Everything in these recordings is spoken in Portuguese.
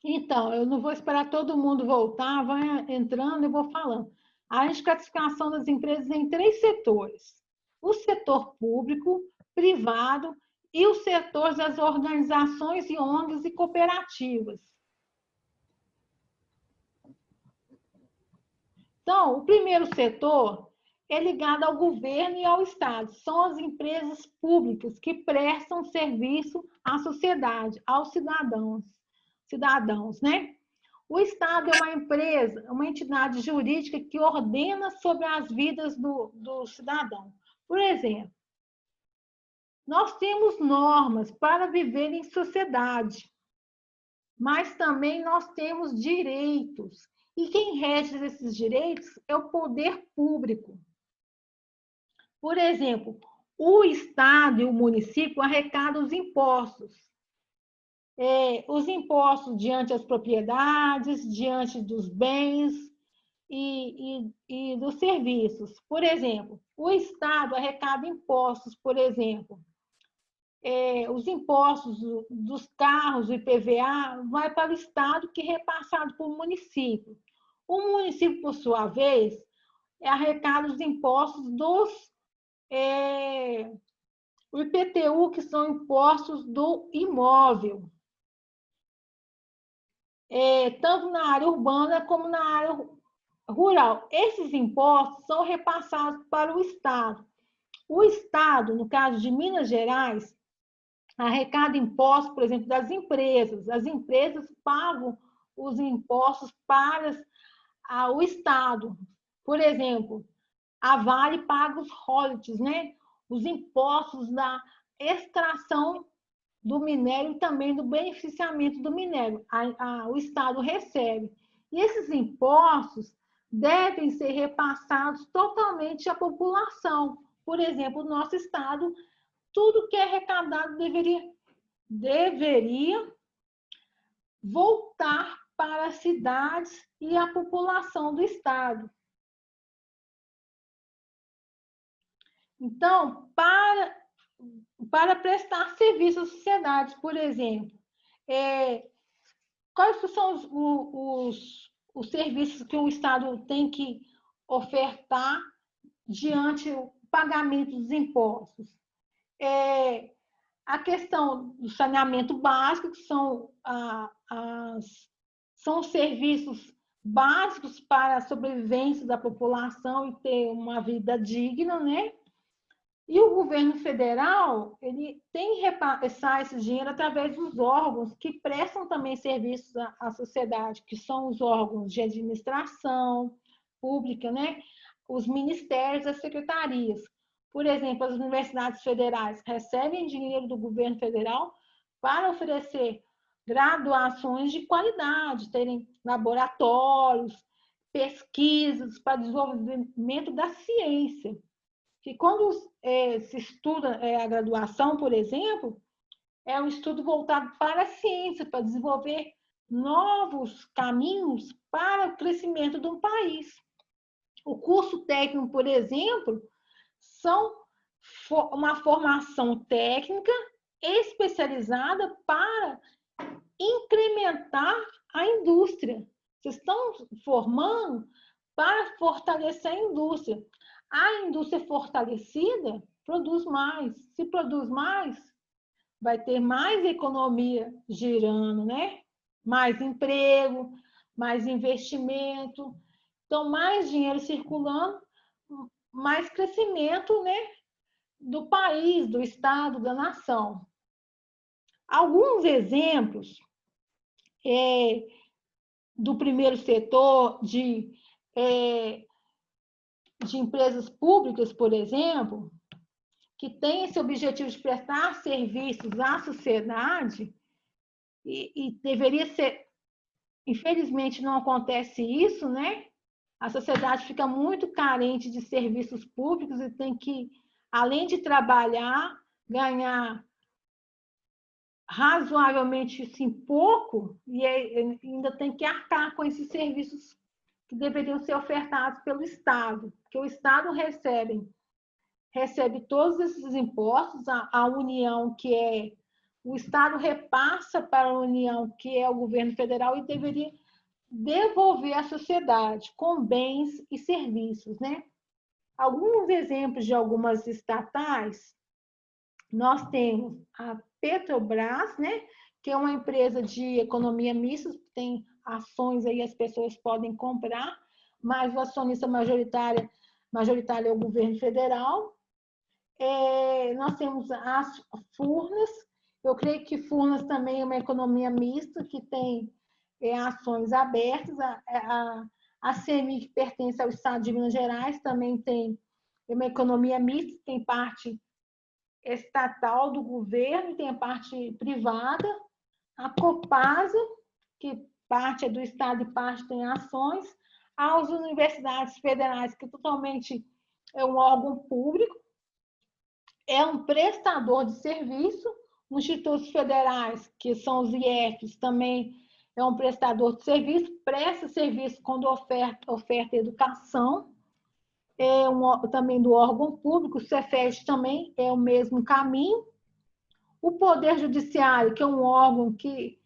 Então, eu não vou esperar todo mundo voltar, vai entrando, eu vou falando. A gente classificação das empresas em três setores: o setor público, privado e o setor das organizações e ONGs e cooperativas. Então, o primeiro setor é ligado ao governo e ao Estado. São as empresas públicas que prestam serviço à sociedade, aos cidadãos, né? O Estado é uma empresa, uma entidade jurídica que ordena sobre as vidas do cidadão. Por exemplo, nós temos normas para viver em sociedade, mas também nós temos direitos. E quem rege esses direitos é o poder público. Por exemplo, o Estado e o município arrecadam os impostos. Os impostos diante das propriedades, diante dos bens e dos serviços. Por exemplo, o Estado arrecada impostos, por exemplo, os impostos dos carros, o IPVA, vai para o Estado, que é repassado para o município. O município, por sua vez, arrecada os impostos o IPTU, que são impostos do imóvel, tanto na área urbana como na área rural. Esses impostos são repassados para o Estado. O Estado, no caso de Minas Gerais, arrecada impostos, por exemplo, das empresas. As empresas pagam os impostos para o Estado. Por exemplo, a Vale paga os royalties, né? Os impostos da extração do minério e também do beneficiamento do minério. O Estado recebe. E esses impostos devem ser repassados totalmente à população. Por exemplo, o nosso Estado, tudo que é arrecadado deveria voltar para as cidades e a população do Estado. Então, para prestar serviço à sociedade, por exemplo, quais são os serviços que o Estado tem que ofertar diante do pagamento dos impostos? A questão do saneamento básico, que são os serviços básicos para a sobrevivência da população e ter uma vida digna, né? E o governo federal, ele tem que repassar esse dinheiro através dos órgãos que prestam também serviços à sociedade, que são os órgãos de administração pública, né? Os ministérios, as secretarias. Por exemplo, as universidades federais recebem dinheiro do governo federal para oferecer graduações de qualidade, terem laboratórios, pesquisas para desenvolvimento da ciência. Que quando se estuda a graduação, por exemplo, é um estudo voltado para a ciência, para desenvolver novos caminhos para o crescimento de um país. O curso técnico, por exemplo, são uma formação técnica especializada para incrementar a indústria. Vocês estão formando para fortalecer a indústria. A indústria fortalecida produz mais. Se produz mais, vai ter mais economia girando, né? Mais emprego, mais investimento. Então, mais dinheiro circulando, mais crescimento, né? Do país, do estado, da nação. Alguns exemplos do primeiro setor de empresas públicas, por exemplo, que tem esse objetivo de prestar serviços à sociedade, e deveria ser, infelizmente não acontece isso, né? A sociedade fica muito carente de serviços públicos e tem que, além de trabalhar, ganhar razoavelmente assim, pouco, e ainda tem que arcar com esses serviços que deveriam ser ofertados pelo Estado, porque o Estado recebe todos esses impostos, a União, que é o Estado repassa para a União, que é o governo federal, e deveria devolver à sociedade com bens e serviços, né? Alguns exemplos de algumas estatais, nós temos a Petrobras, né? Que é uma empresa de economia mista, que tem ações aí, as pessoas podem comprar, mas o acionista majoritário é o governo federal. Nós temos as Furnas, eu creio que Furnas também é uma economia mista, que tem ações abertas. A CEMIG, que pertence ao Estado de Minas Gerais, também tem uma economia mista, tem parte estatal do governo, tem a parte privada. A Copasa, que parte é do Estado e parte tem ações. As universidades federais, que totalmente é um órgão público, é um prestador de serviço. Os institutos federais, que são os IEFs, também é um prestador de serviço, presta serviço quando oferta educação, também do órgão público. O Cefet também é o mesmo caminho. O Poder Judiciário, que é um órgão que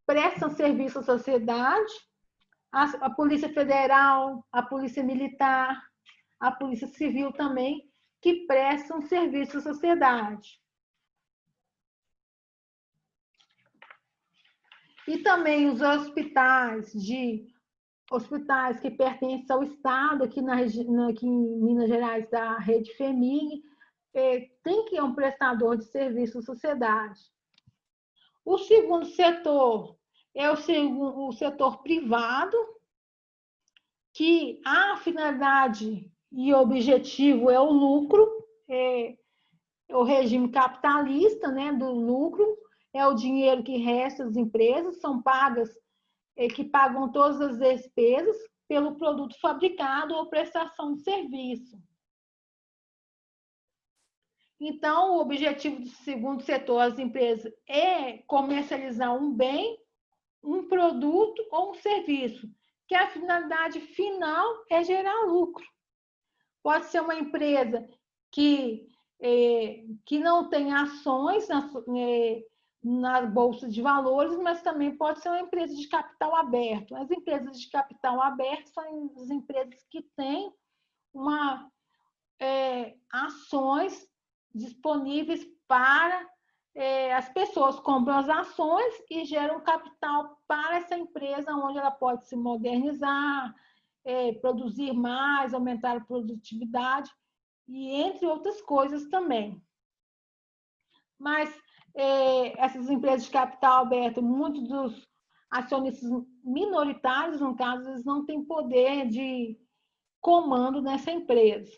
presta serviço à sociedade, a Polícia Federal, a Polícia Militar, a Polícia Civil também, que prestam serviço à sociedade. E também os hospitais que pertencem ao Estado, aqui em Minas Gerais, da Rede FEMIG, tem que ser um prestador de serviço à sociedade. O segundo setor é o setor privado, que a finalidade e objetivo é o lucro, é o regime capitalista, né, do lucro, é o dinheiro que resta às empresas, são pagas, que pagam todas as despesas pelo produto fabricado ou prestação de serviço. Então, o objetivo do segundo setor, as empresas, é comercializar um bem, um produto ou um serviço, que a finalidade final é gerar lucro. Pode ser uma empresa que não tem ações na Bolsa de Valores, mas também pode ser uma empresa de capital aberto. As empresas de capital aberto são as empresas que têm ações disponíveis para as pessoas compram as ações e geram capital para essa empresa, onde ela pode se modernizar, produzir mais, aumentar a produtividade, e entre outras coisas também. Mas essas empresas de capital aberto, muitos dos acionistas minoritários, no caso, eles não têm poder de comando nessa empresa.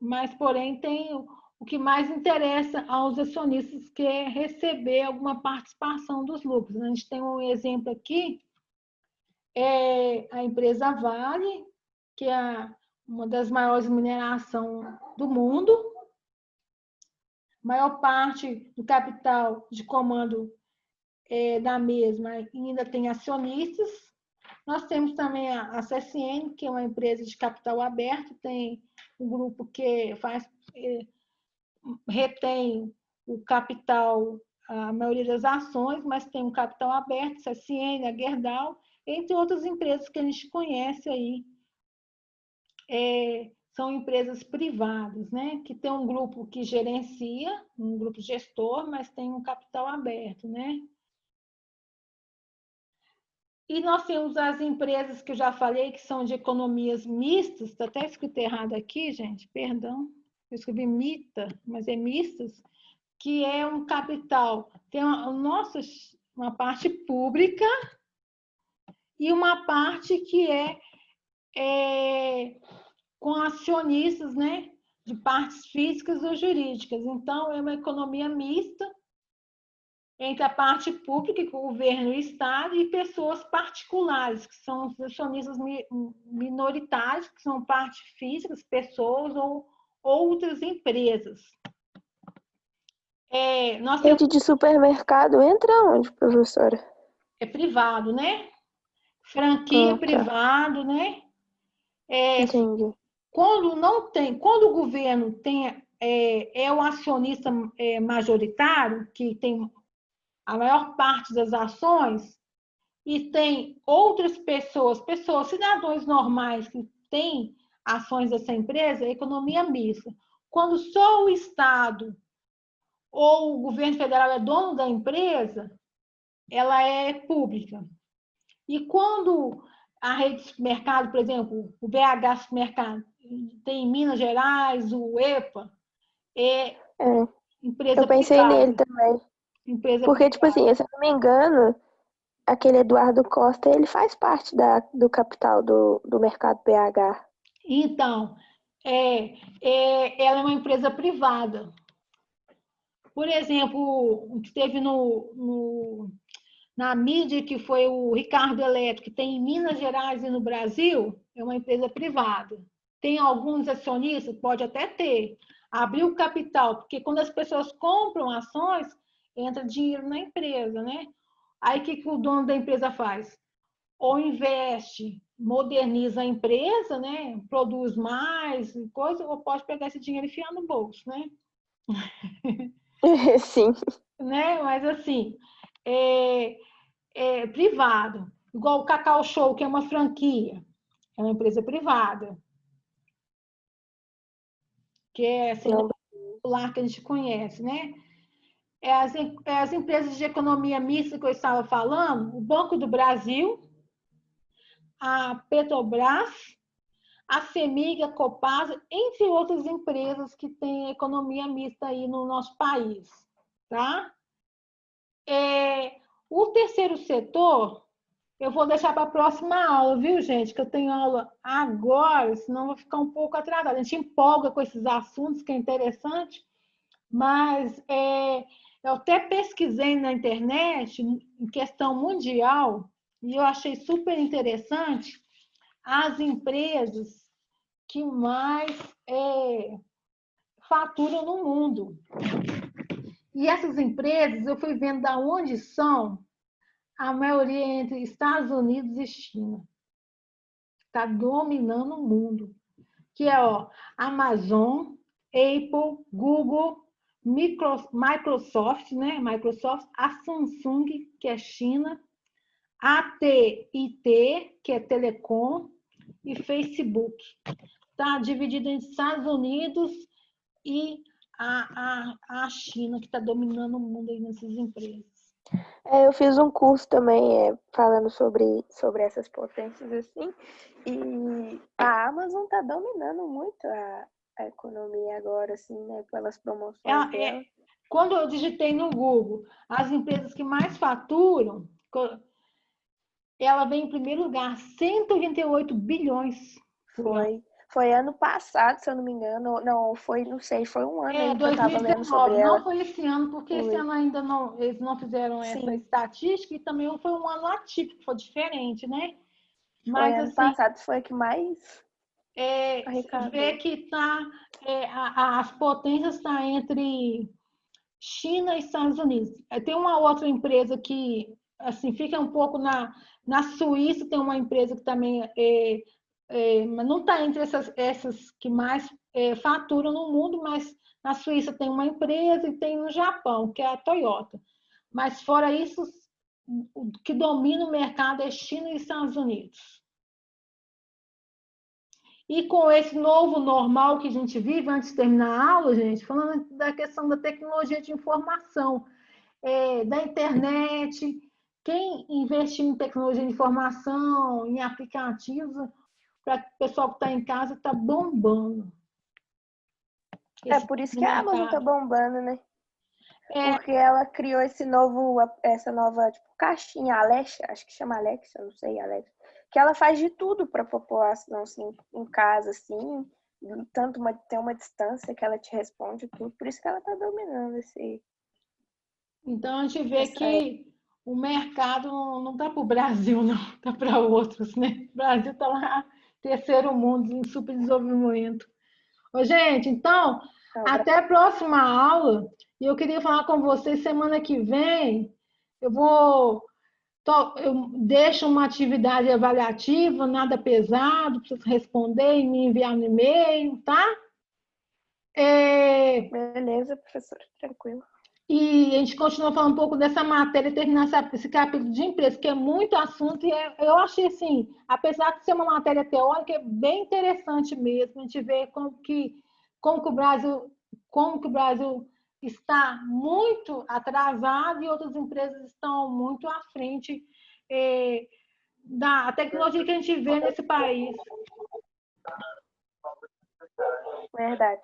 Mas, porém, tem o que mais interessa aos acionistas, que é receber alguma participação dos lucros. A gente tem um exemplo aqui, a empresa Vale, que é uma das maiores minerações do mundo. A maior parte do capital de comando da mesma ainda tem acionistas. Nós temos também a CSN, que é uma empresa de capital aberto, tem um grupo que retém o capital, a maioria das ações, mas tem um capital aberto, CSN, a Gerdau, entre outras empresas que a gente conhece aí. São empresas privadas, né? Que tem um grupo que gerencia, um grupo gestor, mas tem um capital aberto, né? E nós temos as empresas que eu já falei, que são de economias mistas, está até escrito errado aqui, gente, perdão, eu escrevi mita, mas é mistas, que é um capital, tem uma parte pública e uma parte que com acionistas, né, de partes físicas ou jurídicas. Então, é uma economia mista entre a parte pública, que o governo e o Estado, e pessoas particulares, que são os acionistas minoritários, que são parte físicas, pessoas ou outras empresas. Rede de supermercado entra onde, professora? É privado, né? Franquia privado, né? Entendi. Quando o governo tem o acionista majoritário, que tem a maior parte das ações, e tem outras pessoas, cidadãos normais que têm ações dessa empresa, é economia mista. Quando só o Estado ou o governo federal é dono da empresa, ela é pública. E quando a rede de supermercado, por exemplo, o BH Supermercado, tem em Minas Gerais, o EPA, é empresa Eu pensei nele privada. também. Empresa Porque, tipo privada. assim, se eu não me engano, aquele Eduardo Costa, ele faz parte do capital do mercado BH. Então, ela é uma empresa privada. Por exemplo, o que teve na mídia, que foi o Ricardo Eletro, que tem em Minas Gerais e no Brasil, é uma empresa privada. Tem alguns acionistas? Pode até ter. Abriu o capital, porque quando as pessoas compram ações, entra dinheiro na empresa, né? Aí o que o dono da empresa faz? Ou investe, moderniza a empresa, né? Produz mais coisa, ou pode pegar esse dinheiro e enfiar no bolso, né? Sim. Né? Mas assim, é privado. Igual o Cacau Show, que é uma franquia, é uma empresa privada, que é assim, Não, popular que a gente conhece, né? As empresas de economia mista que eu estava falando, o Banco do Brasil, a Petrobras, a CEMIG, a Copasa, entre outras empresas que têm economia mista aí no nosso país, tá? O terceiro setor, eu vou deixar para a próxima aula, viu, gente? Que eu tenho aula agora, senão eu vou ficar um pouco atrasada. A gente empolga com esses assuntos, que é interessante, mas eu até pesquisei na internet, em questão mundial, e eu achei super interessante as empresas que mais faturam no mundo. E essas empresas, eu fui vendo de onde são, a maioria é entre Estados Unidos e China. Está dominando o mundo. Que é Amazon, Apple, Google, Microsoft, né? Microsoft, a Samsung, que é China, AT&T, que é Telecom, e Facebook. Está dividido entre Estados Unidos e a China, que está dominando o mundo aí nessas empresas. eu fiz um curso também falando sobre essas potências assim, e a Amazon tá dominando muito a economia agora, assim, né, pelas promoções dela. Quando eu digitei no Google as empresas que mais faturam, ela vem em primeiro lugar, 188 bilhões por ano. Foi ano passado, se eu não me engano. Não, não sei, foi um ano aí que eu tava lendo sobre 2019, não ela. foi esse ano, porque esse ano ainda não, eles não fizeram essa Sim, estatística, e também foi um ano atípico, foi diferente, né? foi Mas, ano assim, passado, foi que mais você vê arrecadou. que as potências estão entre China e Estados Unidos. Tem uma outra empresa que assim fica um pouco na Suíça, tem uma empresa que também mas não está entre essas que mais faturam no mundo, mas na Suíça tem uma empresa e tem no Japão, que é a Toyota. Mas fora isso, o que domina o mercado é China e Estados Unidos. E com esse novo normal que a gente vive, antes de terminar a aula, gente, falando da questão da tecnologia de informação, da internet, quem investiu em tecnologia de informação, em aplicativos, para o pessoal que está em casa, está bombando. É Esse por isso no que a Amazon tá mercado. bombando, né? Porque ela criou essa nova, tipo, caixinha, Alexa, acho que chama Alexa, não sei, Alexa, que ela faz de tudo para a população, assim, em casa, assim, tanto tem uma distância que ela te responde tudo, por isso que ela tá dominando Então, a gente vê essa que o mercado não está para o Brasil, não, está para outros, né? O Brasil está lá, terceiro mundo, em super desenvolvimento. Ô, gente, então, época. até a próxima aula. E eu queria falar com vocês semana que vem. Eu deixo uma atividade avaliativa, nada pesado, para vocês responderem, me enviar no e-mail, tá? Beleza, professor, tranquilo. E a gente continua falando um pouco dessa matéria, terminar esse capítulo de empresa, que é muito assunto, e eu achei assim, apesar de ser uma matéria teórica, é bem interessante mesmo, a gente vê como que o Brasil está muito atrasado e outras empresas estão muito à frente da tecnologia que a gente vê nesse país. Verdade.